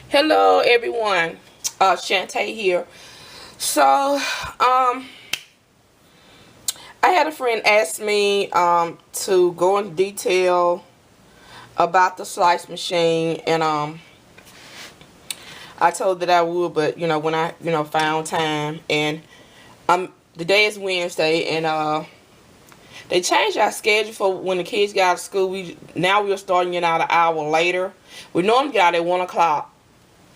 Hello everyone, Shanta here. So, I had a friend ask me to go into detail about the slice machine, and I told that I would, but when I found time, and today is Wednesday, and they changed our schedule for when the kids got out of school. We're starting it out an hour later. We normally get out at 1 o'clock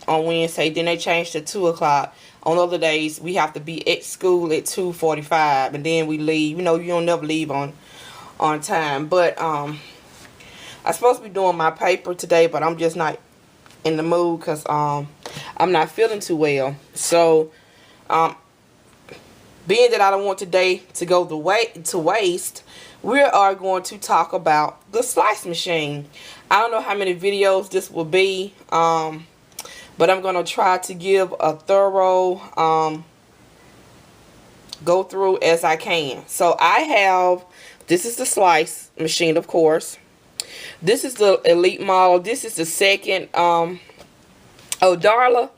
on Wednesday. Then they changed to 2 o'clock. On other days, we have to be at school at 2:45, and then we leave. You don't never leave on time. But I'm supposed to be doing my paper today, but I'm just not in the mood because I'm not feeling too well. So being that I don't want today to go to waste, we are going to talk about the slice machine. I don't know how many videos this will be, but I'm going to try to give a thorough go through as I can. So this is the slice machine, of course. This is the elite model. This is the second, oh, Darla.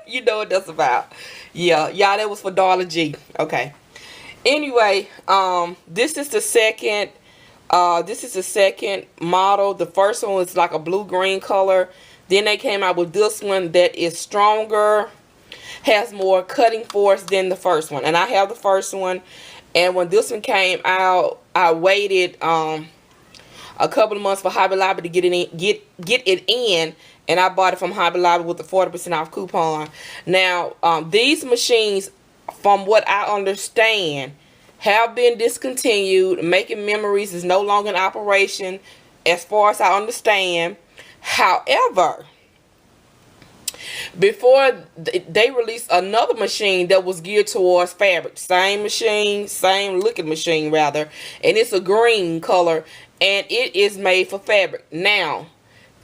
You know what that's about. Yeah, that was for Darla G. Okay. Anyway, this is the second model. The first one was like a blue-green color. Then they came out with this one that is stronger, has more cutting force than the first one. And I have the first one. And when this one came out, I waited a couple of months for Hobby Lobby to get it in, and I bought it from Hobby Lobby with the 40% off coupon. Now, these machines, from what I understand, have been discontinued. Making Memories is no longer in operation, as far as I understand. However, before they released another machine that was geared towards fabric. Same looking machine rather, and it's a green color, and it is made for fabric. Now,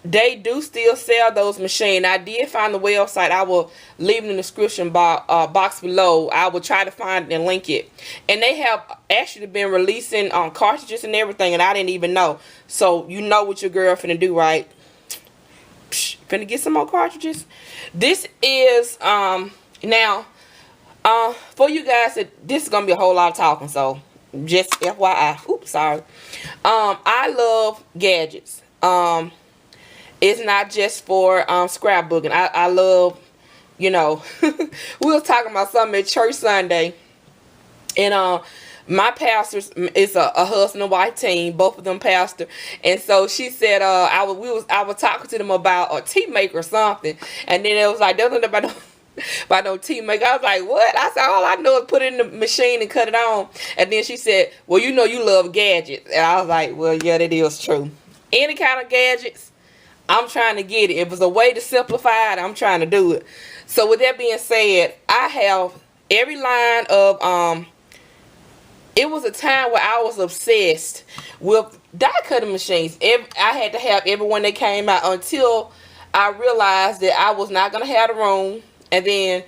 they do still sell those machines. I did find the website. I will leave it in the description box below. I will try to find it and link it. And they have actually been releasing cartridges and everything, and I didn't even know. So you know what your girl finna do, right? Finna get some more cartridges. This is now for you guys, this is gonna be a whole lot of talking, so just FYI. Oops, sorry. I love gadgets. It's not just for scrapbooking. I love, we was talking about something at church Sunday, and my pastor is a husband and wife team, both of them pastor, and so she said I was talking to them about a tea maker or something, and then it was like, there's nothing about no tea maker. I was like, what? I said, all I know is put it in the machine and cut it on. And then she said, well, you love gadgets. And I was like, well, yeah, that is true. Any kind of gadgets, I'm trying to get it. If it's a way to simplify it, I'm trying to do it. So with that being said, I have every line of it was a time where I was obsessed with die cutting machines. I had to have every one that came out until I realized that I was not going to have the room. And then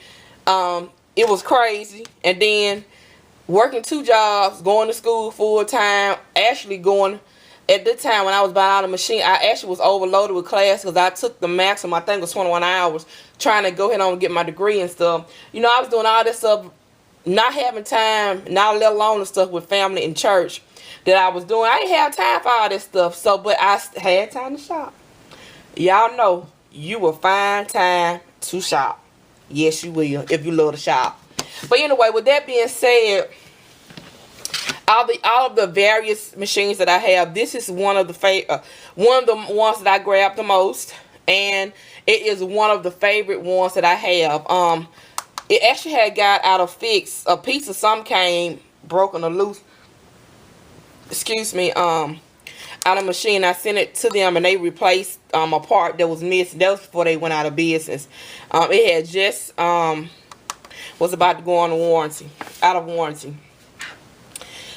it was crazy. And then working 2 jobs, going to school full time, actually going, at the time when I was buying out a machine, I actually was overloaded with class because I took the maximum, I think it was 21 hours, trying to go ahead on and get my degree and stuff. I was doing all this stuff, not having time, not let alone the stuff with family and church that I was doing. I didn't have time for all this stuff, but I had time to shop. Y'all know you will find time to shop. Yes, you will, if you love to shop. But anyway, with that being said, all of the various machines that I have, this is one of the ones that I grabbed the most, and it is one of the favorite ones that I have. It actually had got out of fix. A piece of some came broken or loose. Excuse me. Out of machine. I sent it to them, and they replaced a part that was missing. That was before they went out of business. It had just was about to go on warranty, out of warranty.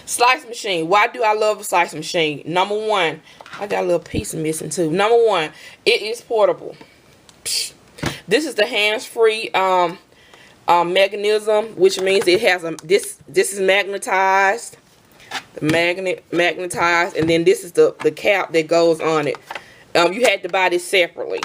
Slice machine. Why do I love a slice machine? Number one, I got a little piece missing too. Number one, it is portable. This is the hands-free mechanism, which means it has this is magnetized, magnetized, and then this is the cap that goes on it. You had to buy this separately.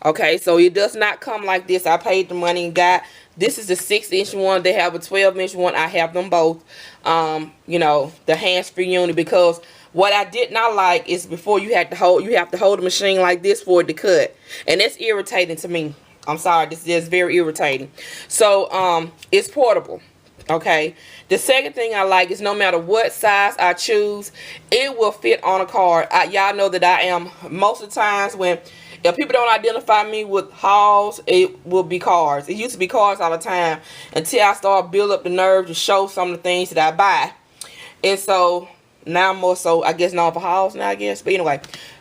Okay, so it does not come like this. I paid the money and got, this is the 6-inch one. They have a 12-inch one. I have them both. You know, the hands-free unit, because what I did not like is before you have to hold the machine like this for it to cut. And that's irritating to me. I'm sorry, this is very irritating. So it's portable. Okay, the second thing I like is no matter what size I choose, it will fit on a card. Y'all know that I am, most of the times when, if people don't identify me with hauls, it will be cards. It used to be cards all the time until I started build up the nerve to show some of the things that I buy. And so now I'm more so, I guess, known for hauls now, I guess. But anyway,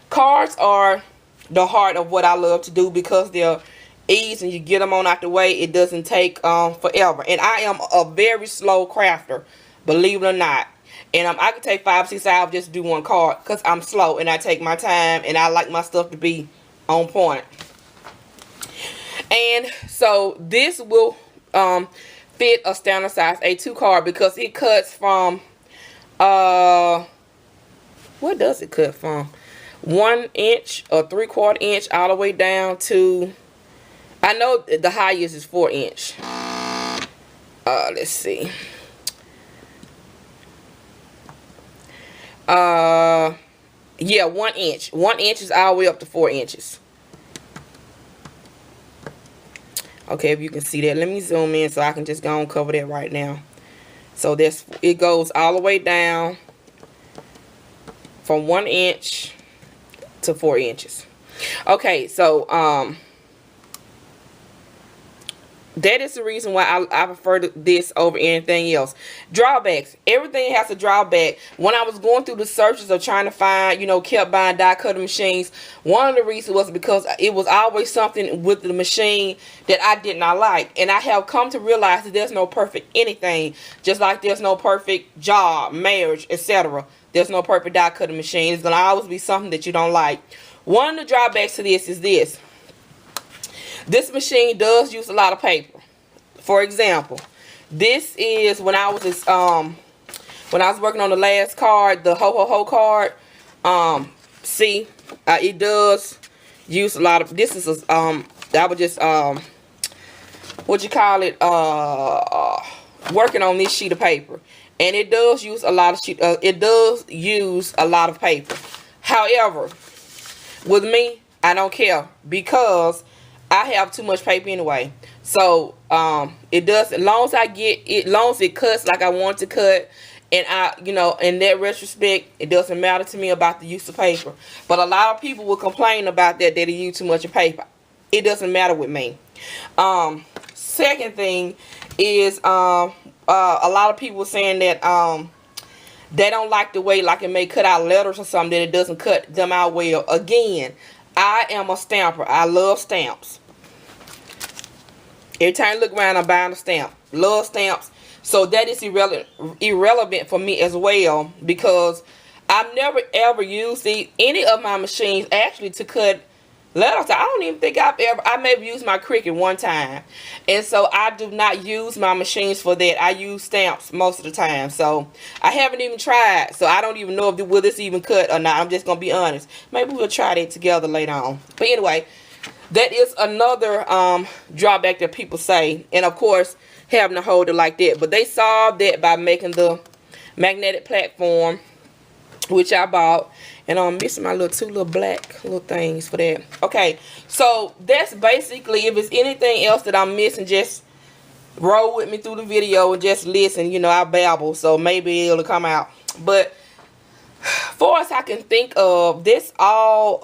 cards are the heart of what I love to do because they're ease and you get them on out the way. It doesn't take forever. And I am a very slow crafter, believe it or not. And I can take 5-6 hours just to do one card because I'm slow and I take my time and I like my stuff to be on point. And so this will fit a standard size A2 card because it cuts from what does it cut from? 1 inch or 3/4 inch all the way down to, I know the highest is 4 inch. Let's see. Yeah, 1 inch. 1 inch is all the way up to 4 inches. Okay, if you can see that. Let me zoom in so I can just go and cover that right now. So that's, it goes all the way down from 1 inch to 4 inches. Okay, so that is the reason why I prefer this over anything else. Drawbacks. Everything has a drawback. When I was going through the searches of trying to find, you know, kept buying die cutting machines, one of the reasons was because it was always something with the machine that I did not like. And I have come to realize that there's no perfect anything. Just like there's no perfect job, marriage, etc. There's no perfect die cutting machine. It's going to always be something that you don't like. One of the drawbacks to this is this. This machine does use a lot of paper. For example, this is when I was working on the last card, the ho ho ho card. See, it does use a lot of. This is I would just what you call it, working on this sheet of paper, and it does use a lot of it does use a lot of paper. However, with me, I don't care because I have too much paper anyway. So it does, as long as I get it, as long as it cuts like I want to cut, and I, you know, in that retrospect, it doesn't matter to me about the use of paper. But a lot of people will complain about that they use too much of paper. It doesn't matter with me. Second thing is a lot of people saying that they don't like the way, like, it may cut out letters or something, that it doesn't cut them out well. Again, I am a stamper. I love stamps. Every time I look around, I'm buying a stamp. Love stamps. So that is irrelevant for me as well, because I've never ever used any of my machines actually to cut letters. I don't even think I may have used my Cricut one time. And so I do not use my machines for that. I use stamps most of the time. So I haven't even tried. So I don't even know if will this even cut or not. I'm just going to be honest. Maybe we'll try that together later on. But anyway, that is another drawback that people say. And of course, having to hold it like that. But they solved that by making the magnetic platform, which I bought. And I'm missing my two little black little things for that. Okay, so that's basically, if it's anything else that I'm missing, just roll with me through the video and just listen. You know, I babble, so maybe it'll come out. But far as I can think of, this all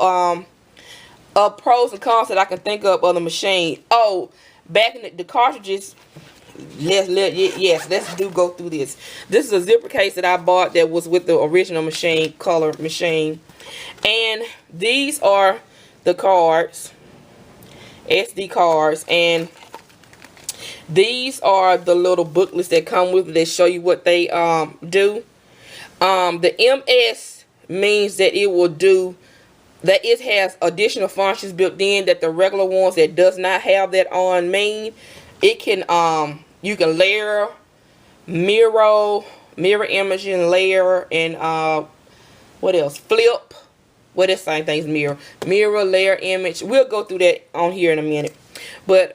pros and cons that I can think of the machine. Oh, back in the cartridges. Yes, let's go through this. This is a zipper case that I bought that was with the original machine, color machine. And these are the cards, SD cards, and these are the little booklets that come with it that show you what they do. The MS means that it will do, that it has additional functions built in that the regular ones that does not have that on mean. It can you can layer, mirror image and layer, and what else? Flip. well, the same thing's mirror. Mirror, layer, image. We'll go through that on here in a minute. But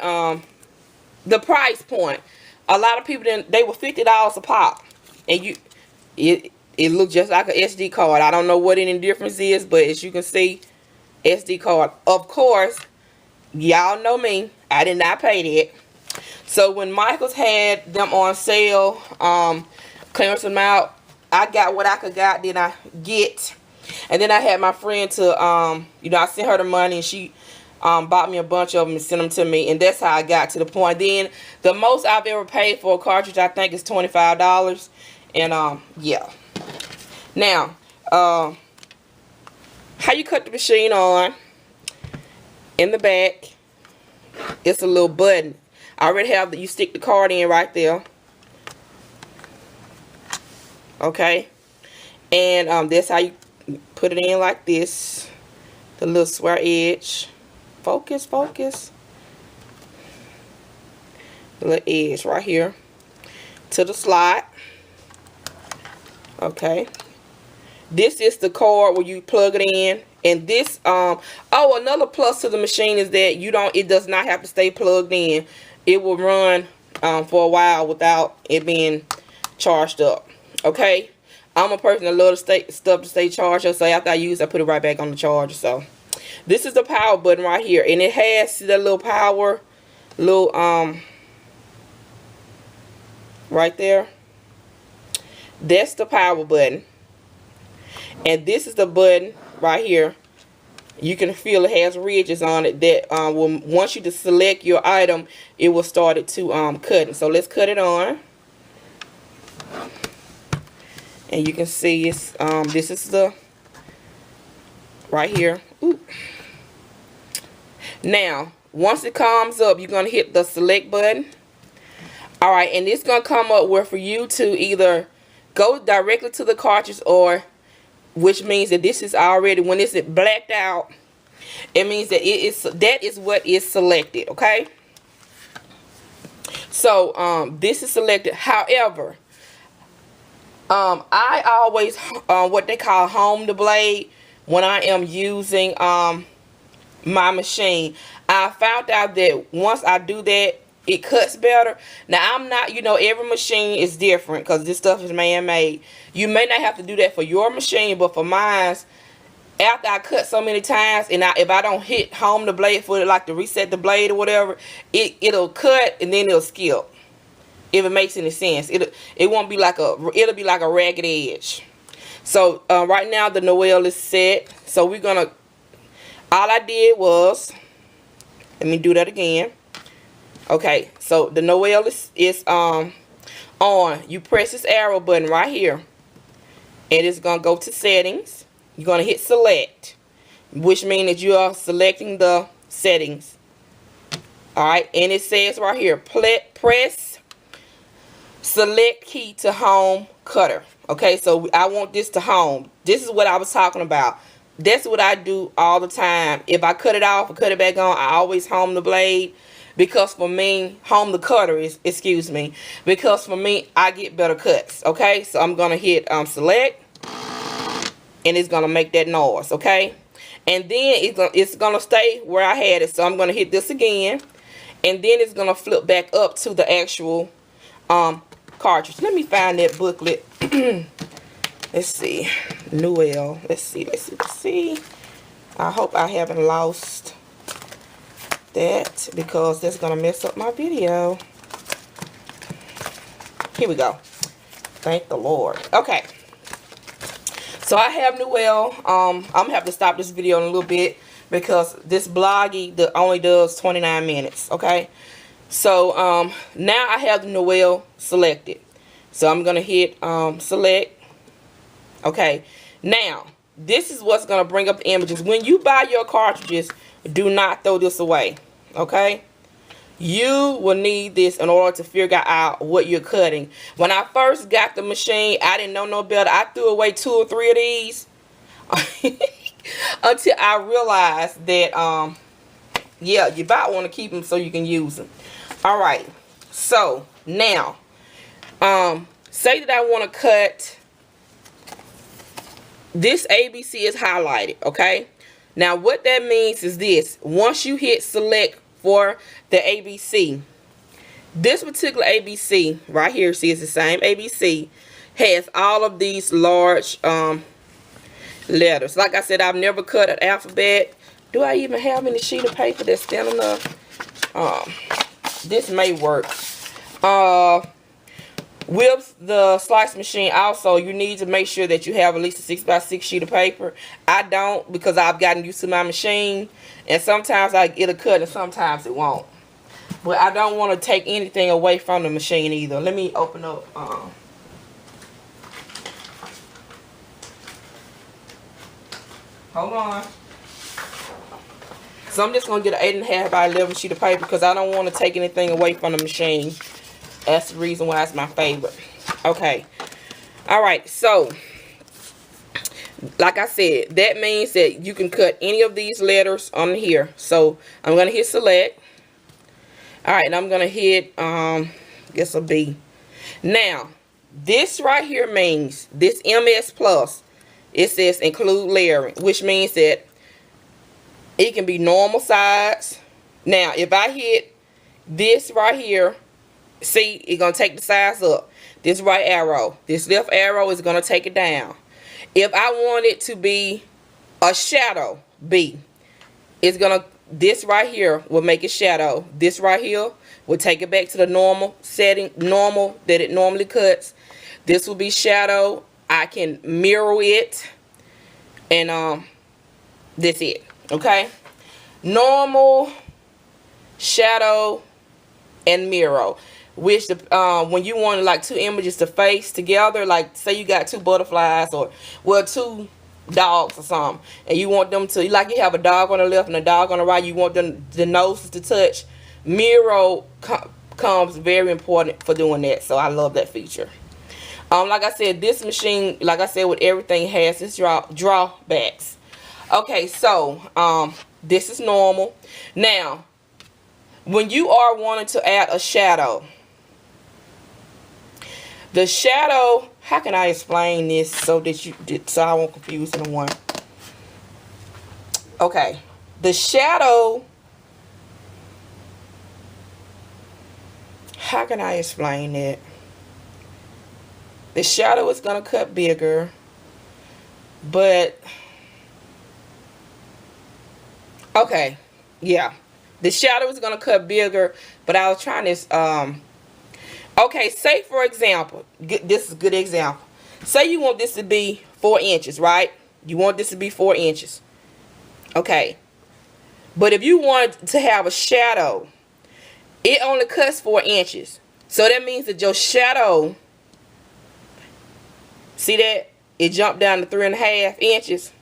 the price point. A lot of people didn't, they were $50 a pop. And it looked just like an SD card. I don't know what any difference is, but as you can see, SD card. Of course, y'all know me. I did not pay that. So when Michael's had them on sale, clearance them out, I got what I could get, then I get. And then I had my friend to, you know, I sent her the money and she bought me a bunch of them and sent them to me. And that's how I got to the point. Then the most I've ever paid for a cartridge, I think, is $25. And, yeah. Now, how you cut the machine on, in the back, it's a little button. I already have, you stick the card in right there. Okay. And that's how you put it in, like this. The little square edge. Focus, focus. The little edge right here. To the slot. Okay. This is the cord where you plug it in. And this, oh, another plus to the machine is that it does not have to stay plugged in. It will run for a while without it being charged up. Okay. I'm a person that loves stuff to stay charged up, so after I use it, I put it right back on the charger. So this is the power button right here, and it has, see that little power, little right there. That's the power button, and this is the button right here. You can feel it has ridges on it that once you just select your item, it will start it to cutting. So let's cut it on. And you can see it's this is the right here. Ooh. Now, once it comes up, you're gonna hit the select button. Alright, and it's gonna come up where for you to either go directly to the cartridge, or which means that this is already, when it's blacked out, it means that that is what is selected. Okay, so this is selected. However, I always what they call home the blade when I am using my machine. I found out that once I do that, it cuts better. Now, I'm not, you know, every machine is different because this stuff is man-made. You may not have to do that for your machine, but for mine, after I cut so many times, and if I don't hit home the blade for it, like to reset the blade or whatever, it'll cut and then it'll skip. If it makes any sense, it won't be like it'll be like a ragged edge. So right now the Noel is set. So we're gonna, all I did was, let me do that again. Okay, so the Noel is on. You press this arrow button right here, and it's gonna go to settings. You're gonna hit select, which means that you are selecting the settings. All right, and it says right here, press select key to home cutter. Okay, so I want this to home. This is what I was talking about. That's what I do all the time. If I cut it off or cut it back on, I always home the blade, because for me, home the cutter is, excuse me, because for me, I get better cuts. Okay, so I'm gonna hit select, and it's gonna make that noise. Okay, and then it's gonna stay where I had it. So I'm gonna hit this again, and then it's gonna flip back up to the actual cartridge. Let me find that booklet. Let's see, Noel. Let's see. I hope I haven't lost that, because that's gonna mess up my video. Here we go. Thank the Lord. Okay. So I have Noel. I'm gonna have to stop this video in a little bit because this bloggy only does 29 minutes. Okay. So now I have the Noel selected. So I'm gonna hit select. Okay. Now this is what's gonna bring up the images. When you buy your cartridges, do not throw this away. Okay. You will need this in order to figure out what you're cutting. When I first got the machine, I didn't know no better. I threw away 2 or 3 of these until I realized that yeah, you might want to keep them so you can use them. Alright, so now say that I want to cut this ABC is highlighted, okay? Now what that means is this: once you hit select for the ABC, this particular ABC right here, see, it's the same ABC, has all of these large letters. Like I said, I've never cut an alphabet. Do I even have any sheet of paper that's thin enough? This may work. With the slice machine also, you need to make sure that you have at least a 6x6 sheet of paper. I don't, because I've gotten used to my machine, and sometimes it'll cut and sometimes it won't. But I don't want to take anything away from the machine either. Let me open up. Hold on. So I'm just going to get an 8.5 by 11 sheet of paper because I don't want to take anything away from the machine. That's the reason why it's my favorite. Okay. Alright, so like I said, that means that you can cut any of these letters on here. So I'm going to hit select. Alright, and I'm going to hit, guess a B. Now, this right here means, this MS Plus, it says include layering, which means that it can be normal size. Now, if I hit this right here, see, it's going to take the size up. This right arrow, this left arrow is going to take it down. If I want it to be a shadow B, it's going to, this right here will make it shadow. This right here will take it back to the normal setting, normal that it normally cuts. This will be shadow. I can mirror it, and that's it. Okay, normal, shadow, and mirror. Which when you want like two images to face together, like say you got two butterflies or well two dogs or something, and you want them to, like you have a dog on the left and a dog on the right, you want them, the noses to touch. Mirror comes very important for doing that, so I love that feature. Like I said, this machine, like I said, with everything has its drawbacks. Okay, so this is normal. Now, when you are wanting to add a shadow, the shadow, how can I explain this so that so I won't confuse anyone? Okay, the shadow, how can I explain it? The shadow is going to cut bigger, but okay, yeah, the shadow is going to cut bigger, but I was trying this. Okay, say for example, this is a good example. Say you want this to be 4 inches, right? You want this to be 4 inches. Okay, but if you want to have a shadow, it only cuts 4 inches. So that means that your shadow, see that? It jumped down to 3.5 inches.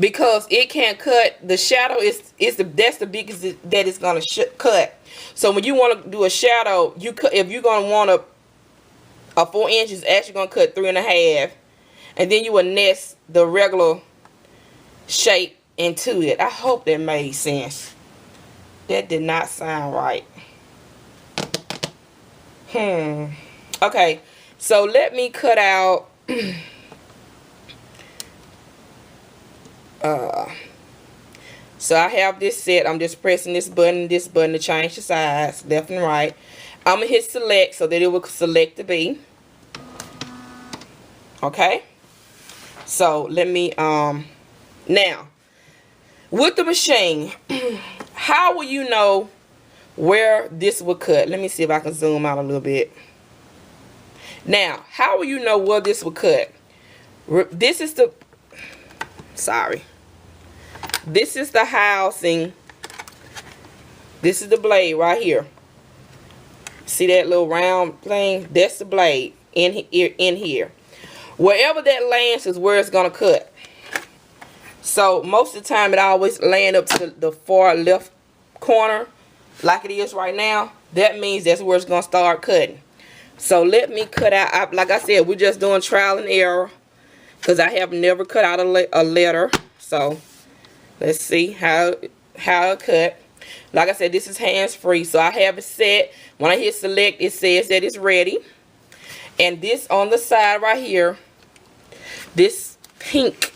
Because it can't cut, the shadow that's the biggest that it's gonna cut. So when you want to do a shadow, if you're gonna want a 4 inches, actually gonna cut 3.5, and then you will nest the regular shape into it. I hope that made sense. That did not sound right. Okay, so let me cut out. So I have this set. I'm just pressing this button to change the size, left and right. I'm gonna hit select so that it will select the B. Okay, so let me now with the machine, how will you know where this will cut? Let me see if I can zoom out a little bit. Now, how will you know where this will cut? This is the, sorry, this is the housing. This is the blade right here. See that little round thing? That's the blade in here. Wherever that lands is where it's gonna cut. So most of the time it always land up to the far left corner, like it is right now. That means that's where it's gonna start cutting. So let me cut out. Like I said, we're just doing trial and error because I have never cut out a letter. So let's see how it cut. Like I said, this is hands-free, so I have it set. When I hit select, it says that it's ready. And this on the side right here, this pink.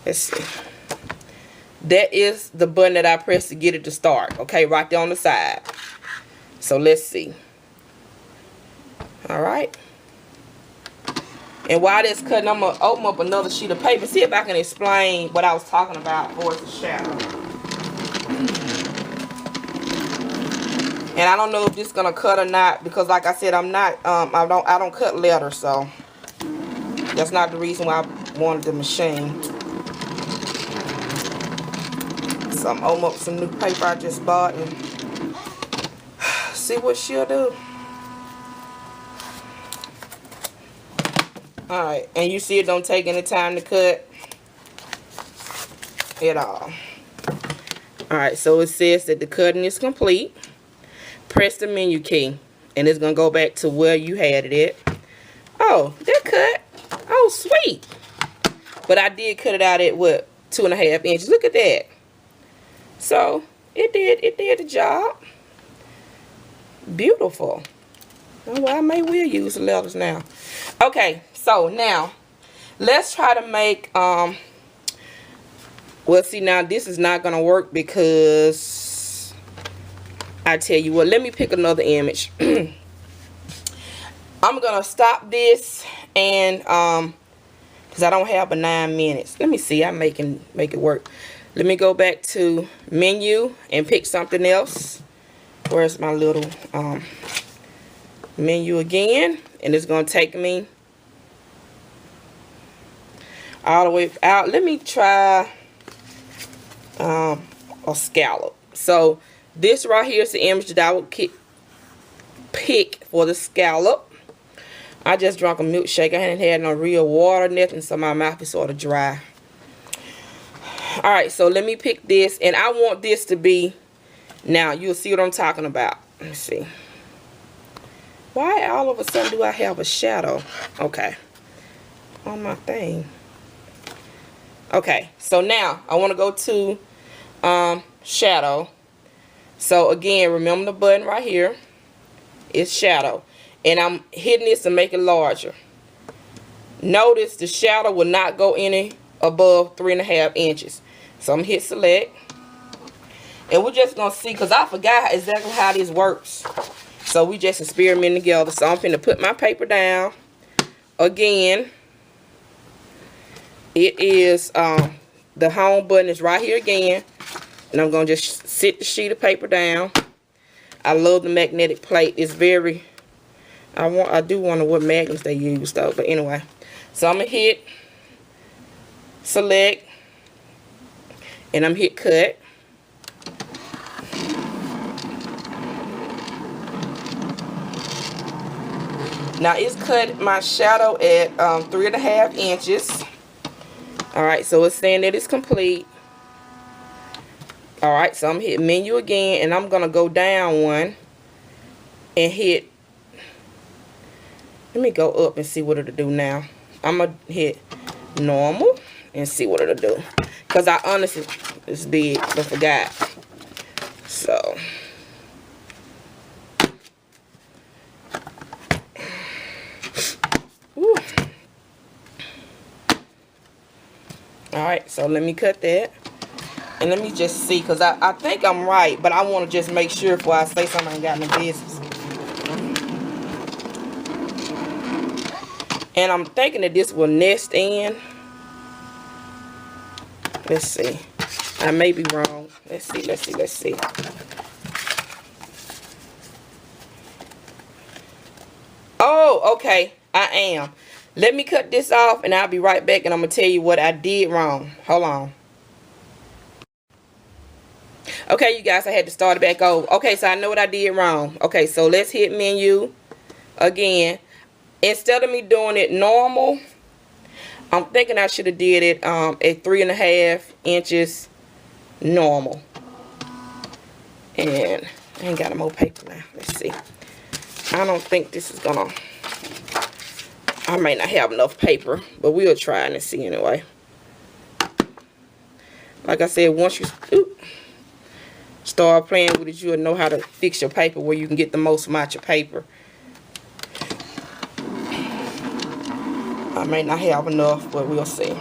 Let's see. That is the button that I pressed to get it to start. Okay, right there on the side. So let's see. Alright. And while that's cutting, I'm going to open up another sheet of paper. See if I can explain what I was talking about for the shadow. And I don't know if this is going to cut or not. Because like I said, I'm not, I don't cut letters. So that's not the reason why I wanted the machine. So I'm opening up some new paper I just bought and see what she'll do. Alright, and you see it don't take any time to cut at all. Alright, so it says that the cutting is complete. Press the menu key and it's going to go back to where you had it at. Oh, that cut. Oh, sweet. But I did cut it out at what? 2.5 inches. Look at that. So it did the job. Beautiful. Oh, well, I may will use the letters now. Okay, so now let's try to make well, see, now this is not gonna work because I tell you what, let me pick another image. I'm gonna stop this and because I don't have but 9 minutes. Let me see, I make it work. Let me go back to menu and pick something else. Where's my little menu again? And it's going to take me all the way out. Let me try a scallop. So this right here is the image that I would pick for the scallop. I just drank a milkshake. I hadn't had no real water, nothing, so my mouth is sort of dry. Alright, so let me pick this, and I want this to be, now you'll see what I'm talking about. Let me see. Why all of a sudden do I have a shadow? Okay. On my thing. Okay, so now I want to go to shadow. So again, remember the button right here. It's shadow. And I'm hitting this to make it larger. Notice the shadow will not go any above 3.5 inches. So I'm going to hit select. And we're just going to see, because I forgot exactly how this works. So we just experimenting together. So I'm going to put my paper down. Again, it is, the home button is right here again. And I'm going to just sit the sheet of paper down. I love the magnetic plate. It's very, I do wonder what magnets they use though. But anyway, so I'm going to hit select. And I'm hit cut. Now it's cut my shadow at 3.5 inches. Alright, so it's saying that it's complete. Alright, so I'm hitting menu again, and I'm gonna go down one and hit. Let me go up and see what it'll do now. I'm gonna hit normal and see what it'll do. Because I honestly, it's big, but forgot. So. Woo. Alright, so let me cut that. And let me just see, because I think I'm right, but I want to just make sure before I say something I ain't got no business. And I'm thinking that this will nest in. Let's see. I may be wrong. Let's see, let's see, let's see. Oh, okay. I am. Let me cut this off and I'll be right back and I'm going to tell you what I did wrong. Hold on. Okay, you guys, I had to start it back over. Okay, so I know what I did wrong. Okay, so let's hit menu again. Instead of me doing it normal, I'm thinking I should have did it at 3.5 inches normal. And I ain't got no more paper now. Let's see. I don't think this is gonna, I may not have enough paper, but we'll try and see anyway. Like I said, once you start playing with it, you'll know how to fix your paper where you can get the most from out your paper. I may not have enough, but we'll see.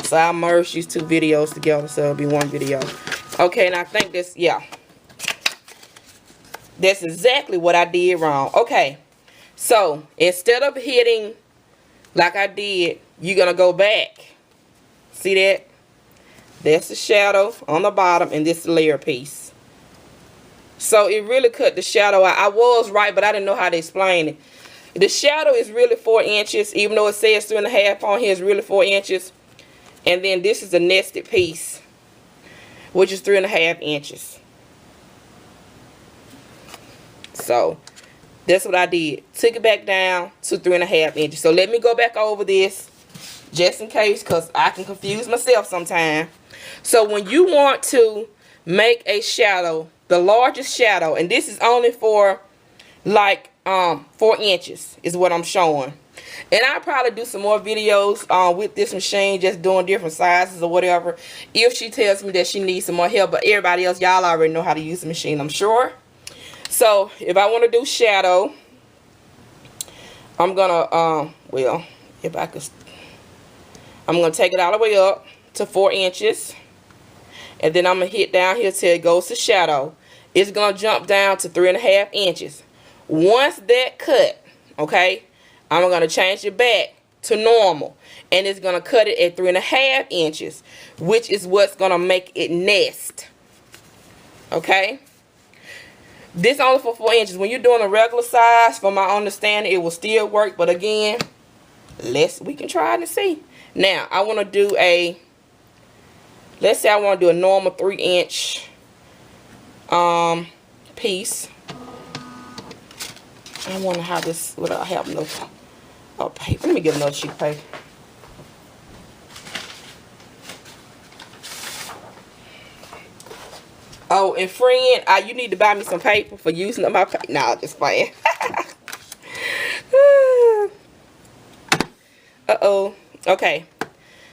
So I'll merge these two videos together so it'll be one video. Okay, and I think this, yeah. That's exactly what I did wrong. Okay, so instead of hitting like I did, you're going to go back. See that? That's the shadow on the bottom, and this layer piece. So it really cut the shadow out. I was right, but I didn't know how to explain it. The shadow is really 4 inches, even though it says 3.5 on here, it's really 4 inches. And then this is a nested piece, which is 3.5 inches. So that's what I did. Took it back down to 3.5 inches. So let me go back over this just in case, because I can confuse myself sometimes. So when you want to make a shadow, the largest shadow, and this is only for like 4 inches is what I'm showing. And I'll probably do some more videos with this machine, just doing different sizes or whatever, if she tells me that she needs some more help. But everybody else, y'all already know how to use the machine, I'm sure. So if I want to do shadow, I'm gonna well, if I could, I'm gonna take it all the way up to 4 inches, and then I'm gonna hit down here till it goes to shadow. It's gonna jump down to 3.5 inches. Once that cut, okay, I'm gonna change it back to normal, and it's gonna cut it at 3.5 inches, which is what's gonna make it nest. Okay, this only for 4 inches. When you're doing a regular size, from my understanding, it will still work. But again, we can try it and see. Now I want to do a, let's say I want to do a normal 3-inch piece. I wonder how this, what I have no paper. Let me get another sheet of paper. Oh, and friend, you need to buy me some paper for using up my paper. No, just playing. Uh-oh. Okay.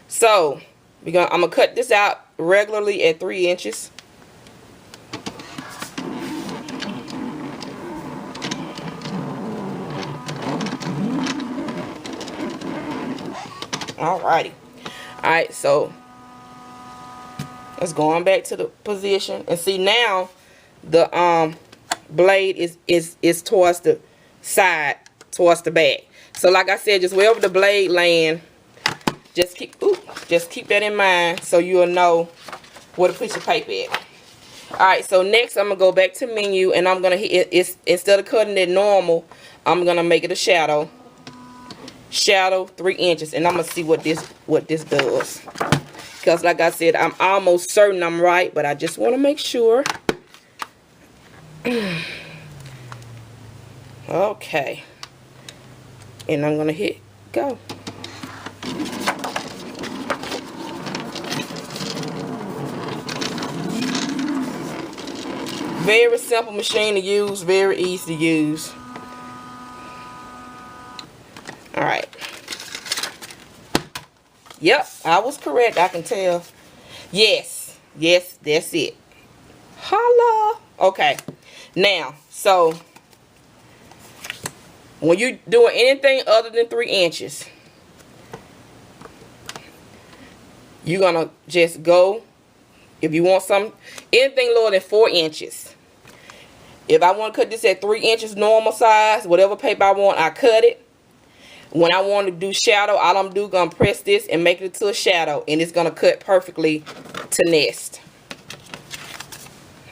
So, I'm gonna cut this out regularly at 3 inches. Alrighty. Alright, so let's go on back to the position, and see now the blade is towards the side, towards the back. So like I said, just wherever the blade land, just keep that in mind so you'll know where to put your paper at. Alright, so next I'm gonna go back to menu, and I'm gonna hit it. Instead of cutting it normal, I'm gonna make it a shadow. Shadow 3 inches, and I'm gonna see what this does. Because like I said, I'm almost certain I'm right, but I just want to make sure. Okay. And I'm going to hit go. Very simple machine to use, very easy to use. Alright. Yep, I was correct, I can tell. Yes, that's it. Holla. Okay, now, so when you're doing anything other than 3 inches, you're gonna just go, if you want anything lower than 4 inches. If I want to cut this at 3 inches normal size, whatever paper I want, I cut it. When I want to do shadow, all I'm doing, gonna press this and make it to a shadow, and it's gonna cut perfectly to nest.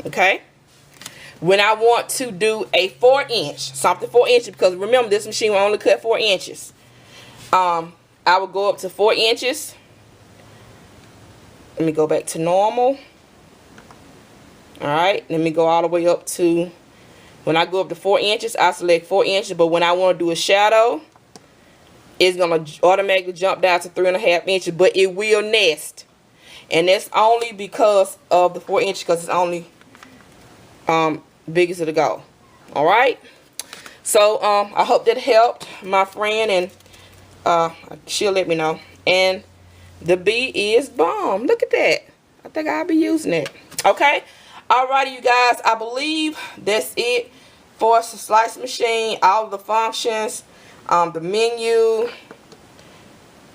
Okay. When I want to do a 4 inch, something 4 inches, because remember this machine will only cut 4 inches. I will go up to 4 inches. Let me go back to normal. All right. Let me go all the way up to. When I go up to 4 inches, I select 4 inches. But when I want to do a shadow, it's going to automatically jump down to 3.5 inches, but it will nest. And that's only because of the 4 inches, because it's only big as it'll go. Alright? So, I hope that helped my friend, and she'll let me know. And the bee is bomb. Look at that. I think I'll be using it. Okay? Alrighty, you guys. I believe that's it. force slice machine, all of the functions, the menu.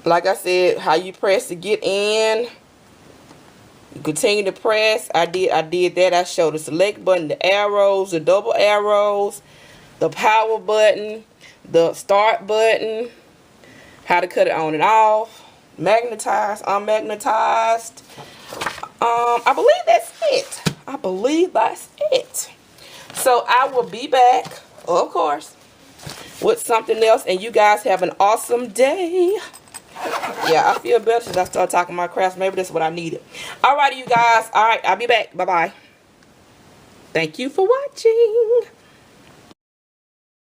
Like I said, how you press to get in. You continue to press. I did that. I showed the select button, the arrows, the double arrows, the power button, the start button, how to cut it on and off, magnetized, unmagnetized. I believe that's it. I believe that's it. So I will be back, of course, with something else, and you guys have an awesome day. Yeah, I feel better since I started talking my crafts. Maybe that's what I needed. Alrighty, you guys. Alright, I'll be back. Bye-bye. Thank you for watching.